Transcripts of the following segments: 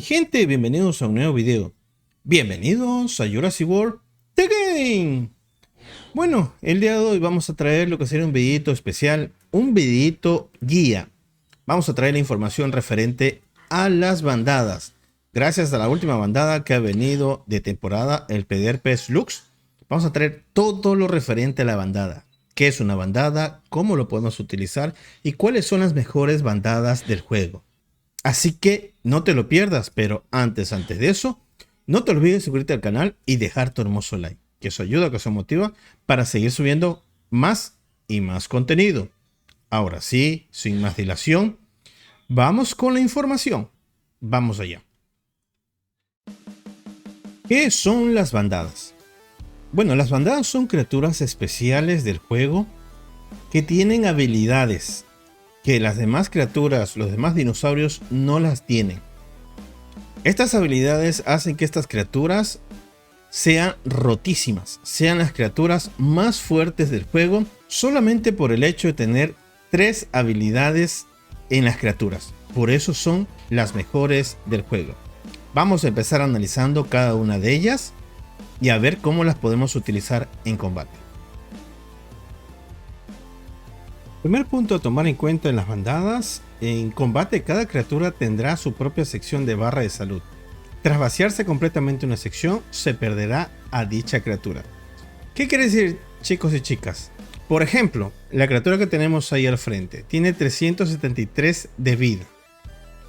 mi gente, bienvenidos a un nuevo video. Bienvenidos a Jurassic World The Game. Bueno, el día de hoy vamos a traer lo que sería un videito especial, un videito guía. Vamos a traer la información referente a las bandadas. Gracias a la última bandada que ha venido de temporada, el PDRPS Lux, vamos a traer todo lo referente a la bandada. ¿Qué es una bandada? ¿Cómo lo podemos utilizar? ¿Y cuáles son las mejores bandadas del juego? Así que no te lo pierdas, pero antes de eso, no te olvides de suscribirte al canal y dejar tu hermoso like, que eso ayuda, que eso motiva para seguir subiendo más y más contenido. Ahora sí, sin más dilación, vamos con la información. Vamos allá. ¿Qué son las bandadas? Bueno, las bandadas son criaturas especiales del juego que tienen habilidades que las demás criaturas, los demás dinosaurios no las tienen. Estas habilidades hacen que estas criaturas sean rotísimas, sean las criaturas más fuertes del juego, solamente por el hecho de tener 3 habilidades en las criaturas. Por eso son las mejores del juego. Vamos a empezar analizando cada una de ellas y a ver cómo las podemos utilizar en combate. Primer punto a tomar en cuenta en las bandadas: en combate cada criatura tendrá su propia sección de barra de salud. Tras vaciarse completamente una sección, se perderá a dicha criatura. ¿Qué quiere decir, chicos y chicas? Por ejemplo, la criatura que tenemos ahí al frente tiene 373 de vida.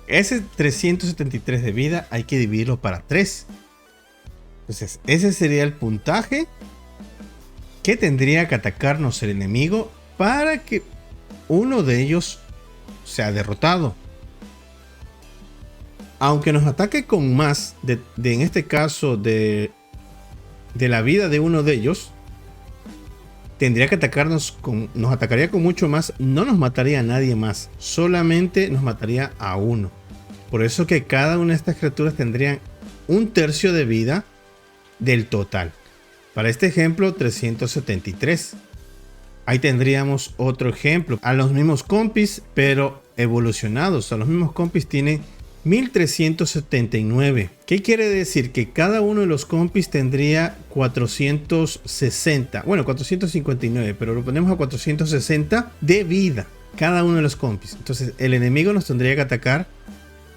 Ese 373 de vida hay que dividirlo para 3. Entonces, ese sería el puntaje que tendría que atacarnos el enemigo para que uno de ellos sea derrotado. Aunque nos ataque con más en este caso de la vida de uno de ellos, tendría que atacarnos nos atacaría con mucho más. No nos mataría a nadie más, solamente nos mataría a uno. Por eso que cada una de estas criaturas tendrían 1/3 de vida del total. Para este ejemplo, 373. Ahí tendríamos otro ejemplo, a los mismos compis pero evolucionados. A los mismos compis tienen 1379. ¿Qué quiere decir? Que cada uno de los compis tendría 460, bueno, 459, pero lo ponemos a 460 de vida cada uno de los compis. Entonces el enemigo nos tendría que atacar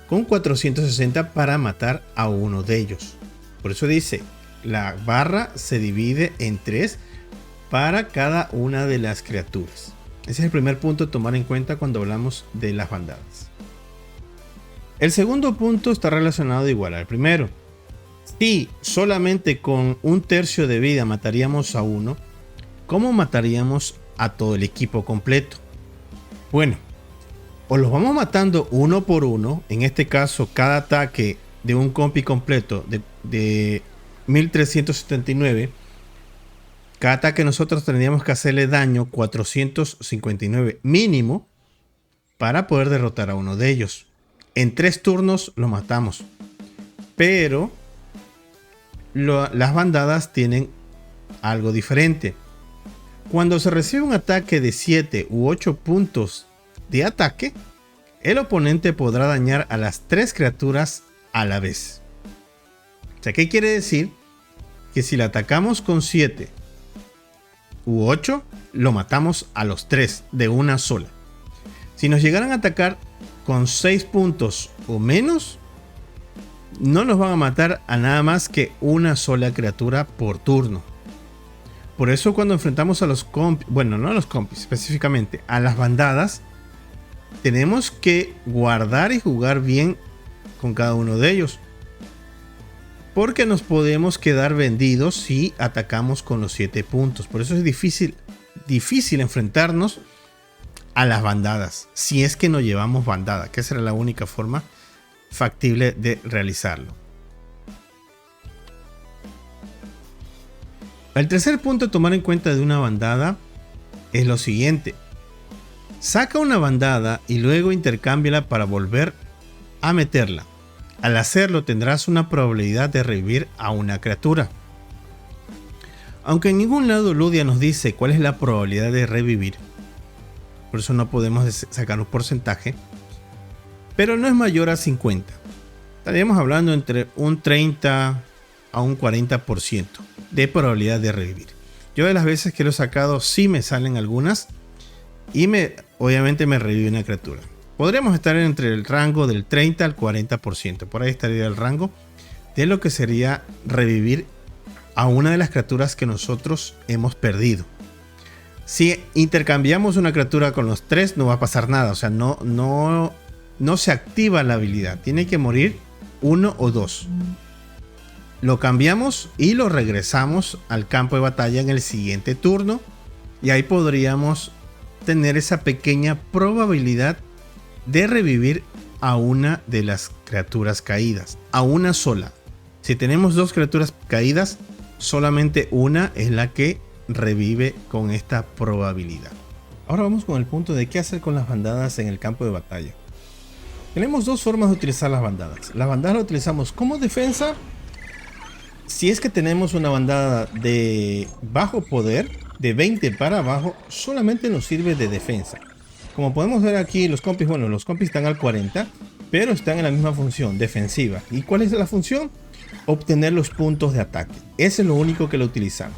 con 460 para matar a uno de ellos. Por eso dice, la barra se divide en 3 para cada una de las criaturas. Ese es el primer punto a tomar en cuenta cuando hablamos de las bandadas. El segundo punto está relacionado igual al primero. Si solamente con 1/3 de vida mataríamos a uno, ¿cómo mataríamos a todo el equipo completo? Bueno, o los vamos matando uno por uno. En este caso, cada ataque de un compi completo de 1379, cada ataque nosotros tendríamos que hacerle daño 459 mínimo para poder derrotar a uno de ellos. En 3 turnos lo matamos. Pero las bandadas tienen algo diferente. Cuando se recibe un ataque de 7 u 8 puntos de ataque, el oponente podrá dañar a las 3 criaturas a la vez. O sea, ¿qué quiere decir? Que si le atacamos con 7 u 8, lo matamos a los 3 de una sola. Si nos llegaran a atacar con 6 puntos o menos, no nos van a matar a nada más que una sola criatura por turno. Por eso cuando enfrentamos a los compis, bueno, no a los compis específicamente, a las bandadas, tenemos que guardar y jugar bien con cada uno de ellos, porque nos podemos quedar vendidos si atacamos con los 7 puntos. Por eso es difícil enfrentarnos a las bandadas, si es que no llevamos bandada, que será la única forma factible de realizarlo. El tercer punto a tomar en cuenta de una bandada es lo siguiente: saca una bandada y luego intercámbiala para volver a meterla. Al hacerlo tendrás una probabilidad de revivir a una criatura. Aunque en ningún lado Ludia nos dice cuál es la probabilidad de revivir, por eso no podemos sacar un porcentaje, pero no es mayor a 50. estaríamos hablando entre un 30 a un 40% de probabilidad de revivir. Yo de las veces que lo he sacado sí me salen algunas y obviamente me revive una criatura. Podríamos estar entre el rango del 30 al 40%. Por ahí estaría el rango de lo que sería revivir a una de las criaturas que nosotros hemos perdido. Si intercambiamos una criatura con los 3 no va a pasar nada. O sea, no se activa la habilidad. Tiene que morir 1 o 2. Lo cambiamos y lo regresamos al campo de batalla en el siguiente turno. Y ahí podríamos tener esa pequeña probabilidad de revivir a una de las criaturas caídas. A una sola. Si tenemos 2 criaturas caídas, solamente una es la que revive con esta probabilidad. Ahora vamos con el punto de qué hacer con las bandadas en el campo de batalla. Tenemos 2 formas de utilizar las bandadas. Las bandadas las utilizamos como defensa. Si es que tenemos una bandada de bajo poder, de 20 para abajo, solamente nos sirve de defensa. Como podemos ver aquí, los compis están al 40, pero están en la misma función, defensiva. ¿Y cuál es la función? Obtener los puntos de ataque. Ese es lo único que lo utilizamos.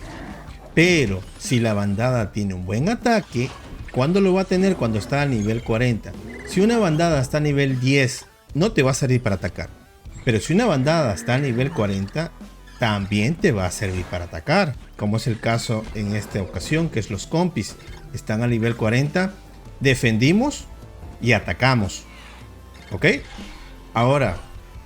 Pero si la bandada tiene un buen ataque, ¿cuándo lo va a tener? Cuando está a nivel 40. Si una bandada está a nivel 10, no te va a servir para atacar. Pero si una bandada está a nivel 40, también te va a servir para atacar. Como es el caso en esta ocasión, que es los compis. Están a nivel 40. Defendimos y atacamos. ¿Ok? Ahora,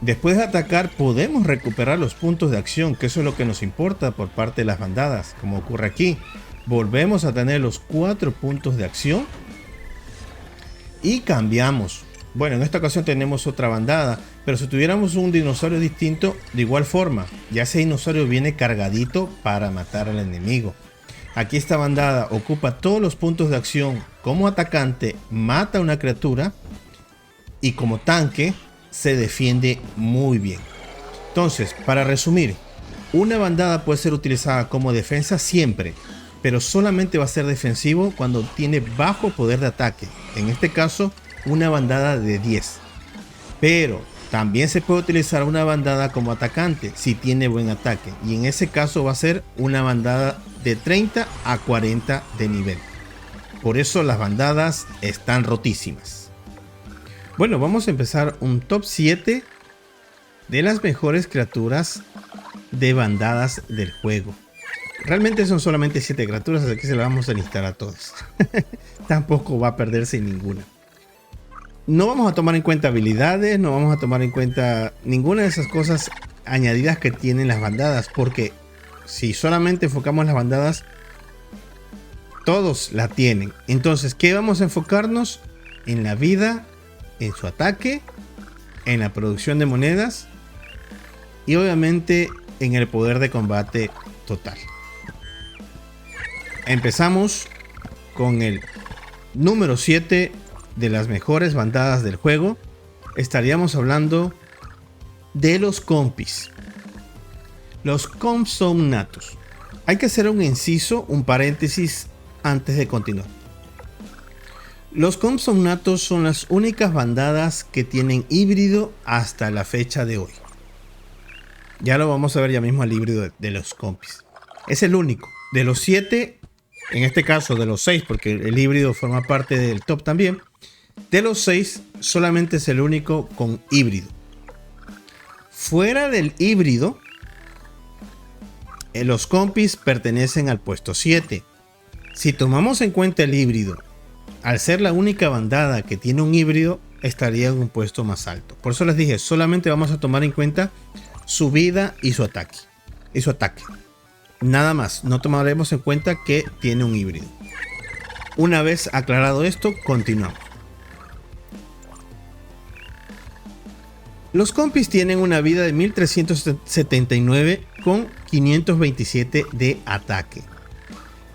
después de atacar podemos recuperar los puntos de acción, que eso es lo que nos importa por parte de las bandadas, como ocurre aquí. Volvemos a tener los 4 puntos de acción y cambiamos. Bueno, en esta ocasión tenemos otra bandada, pero si tuviéramos un dinosaurio distinto, de igual forma, ya ese dinosaurio viene cargadito para matar al enemigo. Aquí esta bandada ocupa todos los puntos de acción como atacante, mata a una criatura y como tanque se defiende muy bien. Entonces, para resumir, una bandada puede ser utilizada como defensa siempre, pero solamente va a ser defensivo cuando tiene bajo poder de ataque. En este caso, una bandada de 10. Pero también se puede utilizar una bandada como atacante si tiene buen ataque. Y en ese caso va a ser una bandada de 30 a 40 de nivel. Por eso las bandadas están rotísimas. Bueno, vamos a empezar un top 7 de las mejores criaturas de bandadas del juego. Realmente son solamente 7 criaturas, así que se las vamos a listar a todas. Tampoco va a perderse ninguna. No vamos a tomar en cuenta habilidades, no vamos a tomar en cuenta ninguna de esas cosas añadidas que tienen las bandadas, porque si solamente enfocamos las bandadas, todos la tienen. Entonces, ¿qué vamos a enfocarnos? En la vida, en su ataque, en la producción de monedas y obviamente en el poder de combate total. Empezamos con el número 7 de las mejores bandadas del juego. Estaríamos hablando de los compis. Los Compsognathus. Hay que hacer un inciso, un paréntesis antes de continuar. Los Compsognathus son las únicas bandadas que tienen híbrido hasta la fecha de hoy. Ya lo vamos a ver ya mismo al híbrido de los compis. Es el único. De los 7, en este caso de los 6, porque el híbrido forma parte del top también. De los 6, solamente es el único con híbrido. Fuera del híbrido, los compis pertenecen al puesto 7. Si tomamos en cuenta el híbrido, al ser la única bandada que tiene un híbrido, estaría en un puesto más alto. Por eso les dije, solamente vamos a tomar en cuenta su vida y su ataque. Nada más, no tomaremos en cuenta que tiene un híbrido. Una vez aclarado esto, continuamos. Los compis tienen una vida de 1379 con 527 de ataque.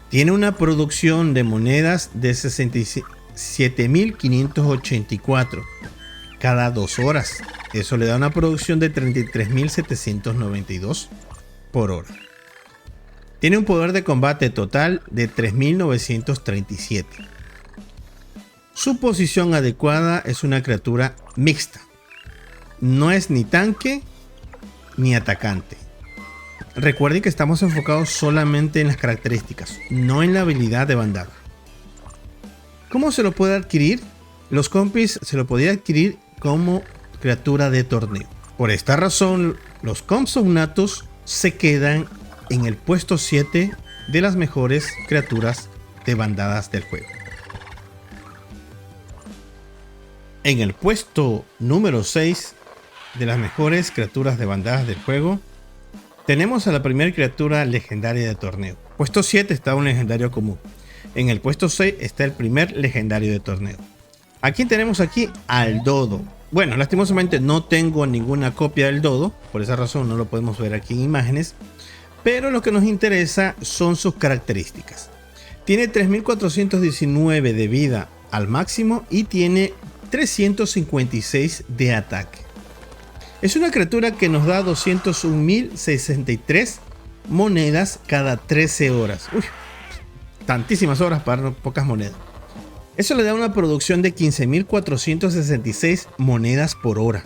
Tiene una producción de monedas de 67.584 cada 2 horas. Eso le da una producción de 33.792 por hora. Tiene un poder de combate total de 3.937. Su posición adecuada es una criatura mixta. no es ni tanque ni atacante. Recuerden que estamos enfocados solamente en las características, no en la habilidad de bandada. ¿Cómo se lo puede adquirir? Los compis se lo podía adquirir como criatura de torneo. Por esta razón, los Compsognathus se quedan en el puesto 7 de las mejores criaturas de bandadas del juego. En el puesto número 6 de las mejores criaturas de bandadas del juego, tenemos a la primera criatura legendaria de torneo. Puesto 7 está un legendario común. En el puesto 6 está el primer legendario de torneo. ¿A quién tenemos aquí? Al Dodo. Bueno, lastimosamente no tengo ninguna copia del Dodo, por esa razón no lo podemos ver aquí en imágenes, pero lo que nos interesa son sus características. Tiene 3419 de vida al máximo y tiene 356 de ataque. Es una criatura que nos da 201.063 monedas cada 13 horas. Uy, tantísimas horas para pocas monedas. Eso le da una producción de 15.466 monedas por hora.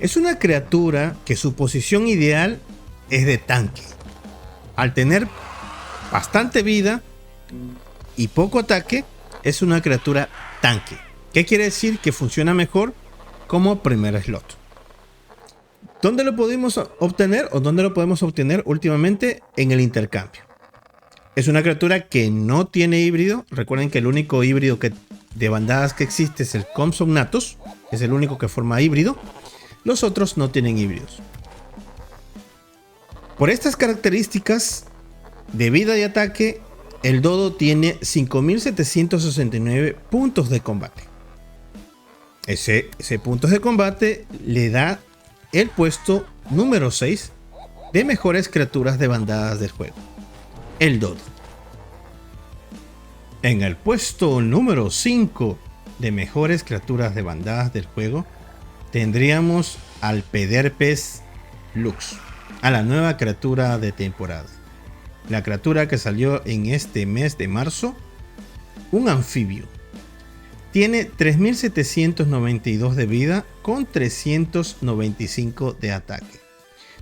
Es una criatura que su posición ideal es de tanque. Al tener bastante vida y poco ataque, es una criatura tanque. ¿Qué quiere decir? Que funciona mejor como primer slot. ¿Dónde lo podemos obtener o dónde lo podemos obtener últimamente? En el intercambio. Es una criatura que no tiene híbrido. Recuerden que el único híbrido de bandadas que existe es el Compsognathus. Es el único que forma híbrido. Los otros no tienen híbridos. Por estas características de vida y ataque, el Dodo tiene 5.769 puntos de combate. Ese puntos de combate le da el puesto número 6 de mejores criaturas de bandadas del juego. El Dodo. En el puesto número 5 de mejores criaturas de bandadas del juego, tendríamos al Pederpes Lux, a la nueva criatura de temporada. La criatura que salió en este mes de marzo, un anfibio. Tiene 3.792 de vida con 395 de ataque.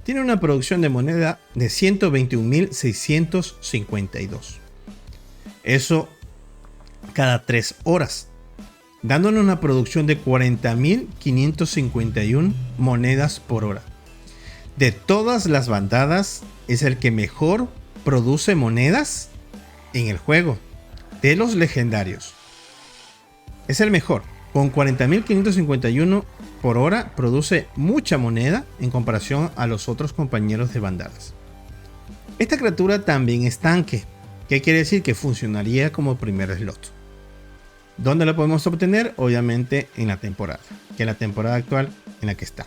Tiene una producción de moneda de 121.652. Eso cada 3 horas, dándole una producción de 40.551 monedas por hora. De todas las bandadas, es el que mejor produce monedas en el juego. De los legendarios, es el mejor. Con 40.551 por hora produce mucha moneda en comparación a los otros compañeros de bandadas. Esta criatura también es tanque. ¿Qué quiere decir? Que funcionaría como primer slot. ¿Dónde lo podemos obtener? Obviamente en la temporada, que es la temporada actual en la que está.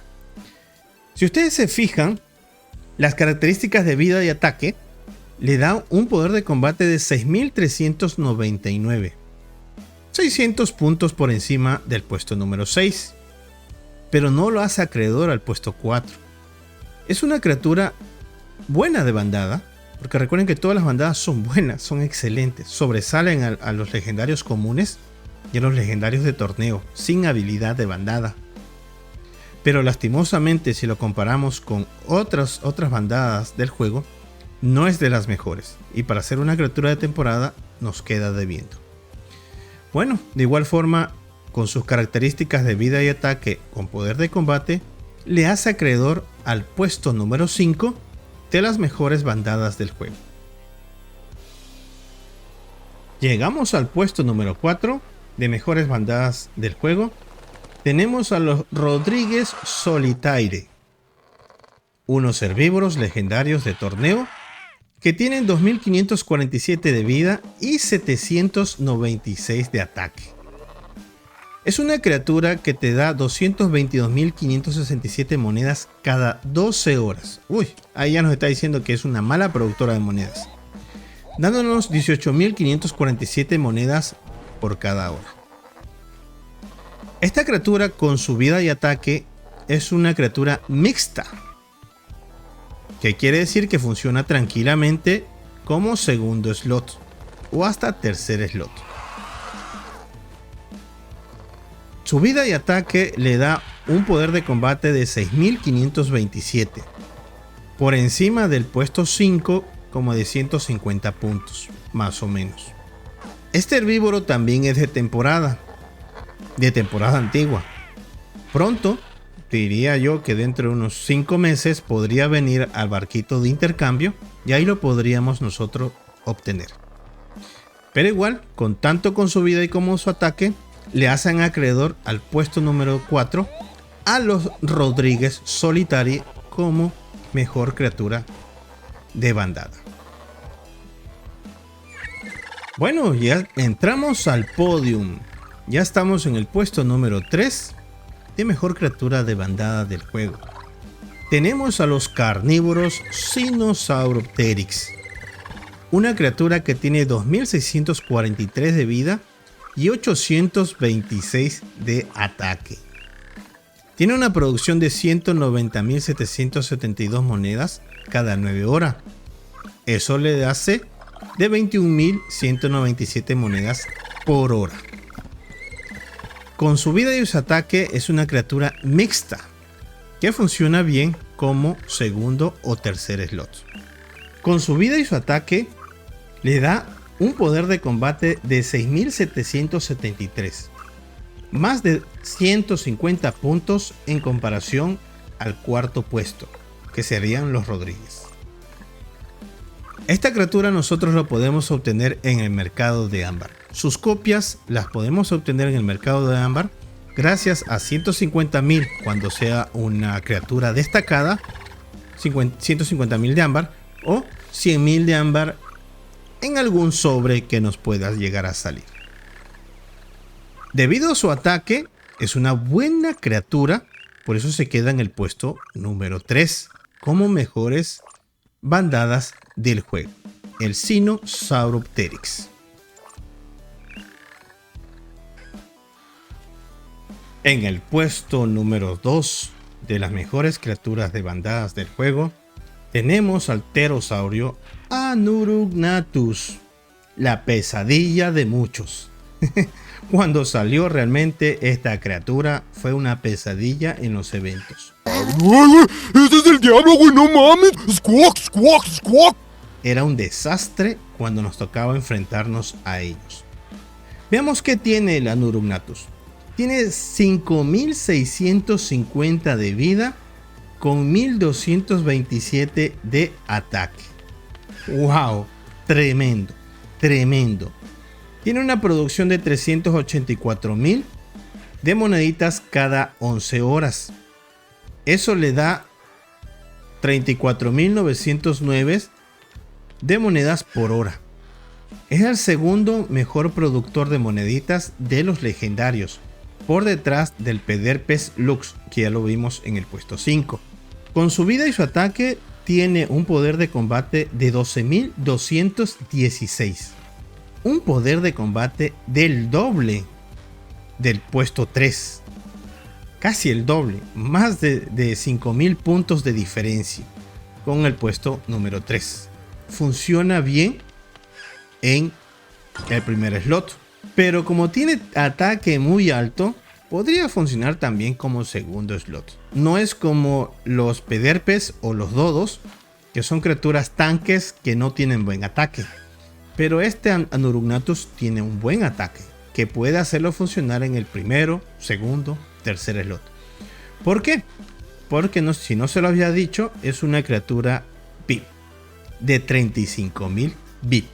Si ustedes se fijan, las características de vida y ataque le da un poder de combate de 6.399. 600 puntos por encima del puesto número 6, pero no lo hace acreedor al puesto 4. Es una criatura buena de bandada, porque recuerden que todas las bandadas son buenas, son excelentes, sobresalen a los legendarios comunes y a los legendarios de torneo, sin habilidad de bandada. Pero lastimosamente, si lo comparamos con otras bandadas del juego, no es de las mejores, y para ser una criatura de temporada nos queda debiendo. Bueno, de igual forma, con sus características de vida y ataque con poder de combate, le hace acreedor al puesto número 5 de las mejores bandadas del juego. Llegamos al puesto número 4 de mejores bandadas del juego. Tenemos a los Rodríguez Solitaire, unos herbívoros legendarios de torneo que tienen 2.547 de vida y 796 de ataque. Es una criatura que te da 222.567 monedas cada 12 horas. Uy, ahí ya nos está diciendo que es una mala productora de monedas, dándonos 18.547 monedas por cada hora. Esta criatura, con su vida y ataque, es una criatura mixta, que quiere decir que funciona tranquilamente como segundo slot o hasta tercer slot. Su vida y ataque le da un poder de combate de 6527, por encima del puesto 5 como de 150 puntos, más o menos. Este herbívoro también es de temporada antigua. Pronto, diría yo que dentro de unos 5 meses podría venir al barquito de intercambio y ahí lo podríamos nosotros obtener. Pero igual, tanto con su vida y como su ataque, le hacen acreedor al puesto número 4 a los Rodríguez Solitari como mejor criatura de bandada. Bueno, ya entramos al podium. Ya estamos en el puesto número 3 de mejor criatura de bandada del juego. Tenemos a los carnívoros Sinosauropteryx, una criatura que tiene 2643 de vida y 826 de ataque. Tiene una producción de 190.772 monedas cada 9 horas. Eso le hace de 21.197 monedas por hora. Con su vida y su ataque es una criatura mixta que funciona bien como segundo o tercer slot. Con su vida y su ataque le da un poder de combate de 6.773, más de 150 puntos en comparación al cuarto puesto, que serían los Rodríguez. Esta criatura nosotros lo podemos obtener en el mercado de ámbar. Sus copias las podemos obtener en el mercado de ámbar gracias a 150.000 cuando sea una criatura destacada, 150.000 de ámbar o 100.000 de ámbar en algún sobre que nos pueda llegar a salir. Debido a su ataque, es una buena criatura, por eso se queda en el puesto número 3 como mejores bandadas del juego, el Sinosauropteryx. En el puesto número 2 de las mejores criaturas de bandadas del juego, tenemos al pterosaurio Anurugnathus, la pesadilla de muchos. Cuando salió realmente esta criatura fue una pesadilla en los eventos. ¡Ese es el diablo, güey! ¡No mames! ¡Squawk, squawk, squawk! Era un desastre cuando nos tocaba enfrentarnos a ellos. Veamos qué tiene el Anurugnathus. Tiene 5.650 de vida con 1.227 de ataque. ¡Wow! Tremendo, tremendo. Tiene una producción de 384.000 de moneditas cada 11 horas. Eso le da 34.909 de monedas por hora. Es el segundo mejor productor de moneditas de los legendarios, por detrás del Pederpes Lux, que ya lo vimos en el puesto 5. Con su vida y su ataque tiene un poder de combate de 12.216. Un poder de combate del doble del puesto 3. Casi el doble, más de 5.000 puntos de diferencia con el puesto número 3. Funciona bien en el primer slot, pero como tiene ataque muy alto, podría funcionar también como segundo slot. No es como los Pederpes o los Dodos, que son criaturas tanques que no tienen buen ataque. Pero este Anurugnathus tiene un buen ataque, que puede hacerlo funcionar en el primero, segundo, tercer slot. ¿Por qué? Porque si no se lo había dicho, es una criatura VIP de 35.000 VIP.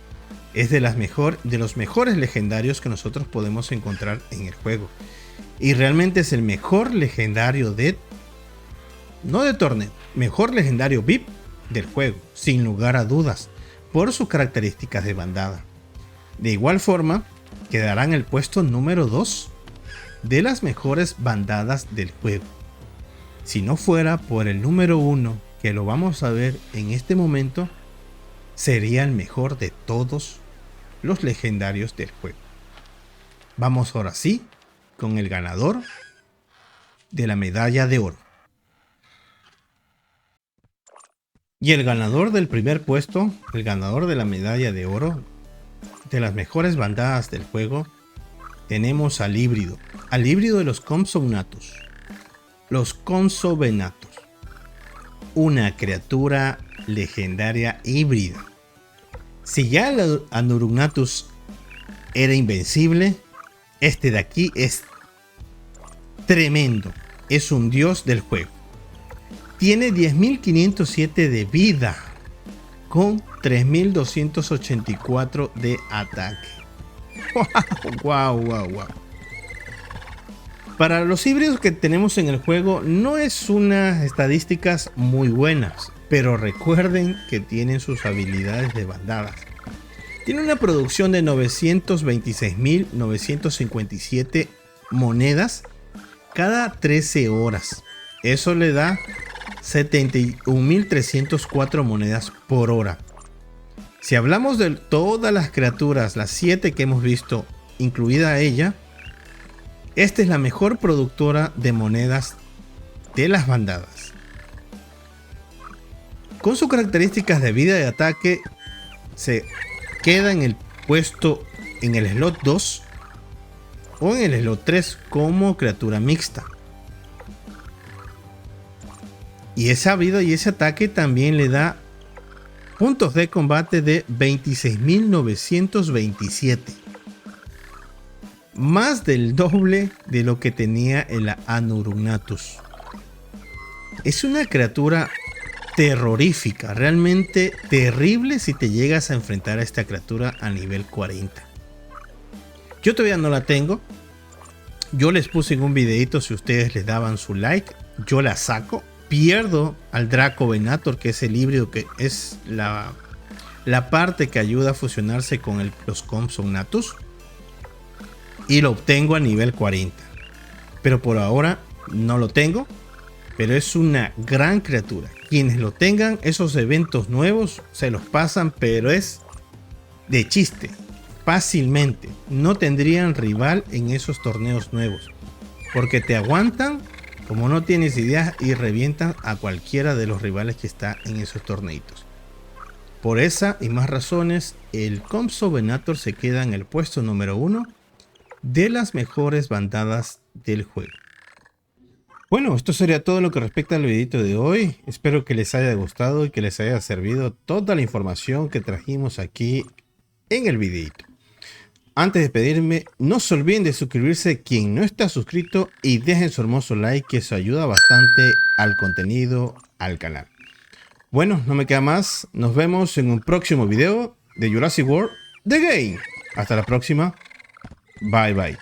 Es de los mejores legendarios que nosotros podemos encontrar en el juego. Y realmente es el mejor legendario no de torneo, mejor legendario VIP del juego, sin lugar a dudas, por sus características de bandada. De igual forma, quedará en el puesto número 2 de las mejores bandadas del juego. Si no fuera por el número 1, que lo vamos a ver en este momento, sería el mejor de todos los legendarios del juego. Vamos ahora sí con el ganador de la medalla de oro. Y el ganador del primer puesto, el ganador de la medalla de oro, de las mejores bandadas del juego, tenemos al híbrido de los Compsognathus. los Compsognathus, una criatura legendaria híbrida. Si ya el Anurugnathus era invencible, este de aquí es tremendo. Es un dios del juego. Tiene 10.507 de vida con 3.284 de ataque. Wow. Para los híbridos que tenemos en el juego no es unas estadísticas muy buenas, pero recuerden que tienen sus habilidades de bandadas. Tiene una producción de 926.957 monedas cada 13 horas. Eso le da 71.304 monedas por hora. Si hablamos de todas las criaturas, las 7 que hemos visto, incluida ella, esta es la mejor productora de monedas de las bandadas. Con sus características de vida y ataque, se queda en el puesto en el slot 2 o en el slot 3 como criatura mixta. Y esa vida y ese ataque también le da puntos de combate de 26.927. Más del doble de lo que tenía el Anurugnathus. Es una criatura terrorífica, realmente terrible si te llegas a enfrentar a esta criatura a nivel 40. Yo todavía no la tengo. Yo les puse en un videito si ustedes les daban su like. Yo la saco. Pierdo al Dracovenator, que es el híbrido, que es la parte que ayuda a fusionarse con los Compsognathus. Y lo obtengo a nivel 40. Pero por ahora no lo tengo. Pero es una gran criatura. Quienes lo tengan, esos eventos nuevos se los pasan, pero es de chiste. Fácilmente. No tendrían rival en esos torneos nuevos. Porque te aguantan como no tienes idea y revientan a cualquiera de los rivales que está en esos torneitos. Por esa y más razones, el Compsognathus se queda en el puesto número 1 de las mejores bandadas del juego. Bueno, esto sería todo lo que respecta al videito de hoy. Espero que les haya gustado y que les haya servido toda la información que trajimos aquí en el videito. Antes de despedirme, no se olviden de suscribirse quien no está suscrito y dejen su hermoso like, que eso ayuda bastante al contenido, al canal. Bueno, no me queda más. Nos vemos en un próximo video de Jurassic World The Game. Hasta la próxima. Bye bye.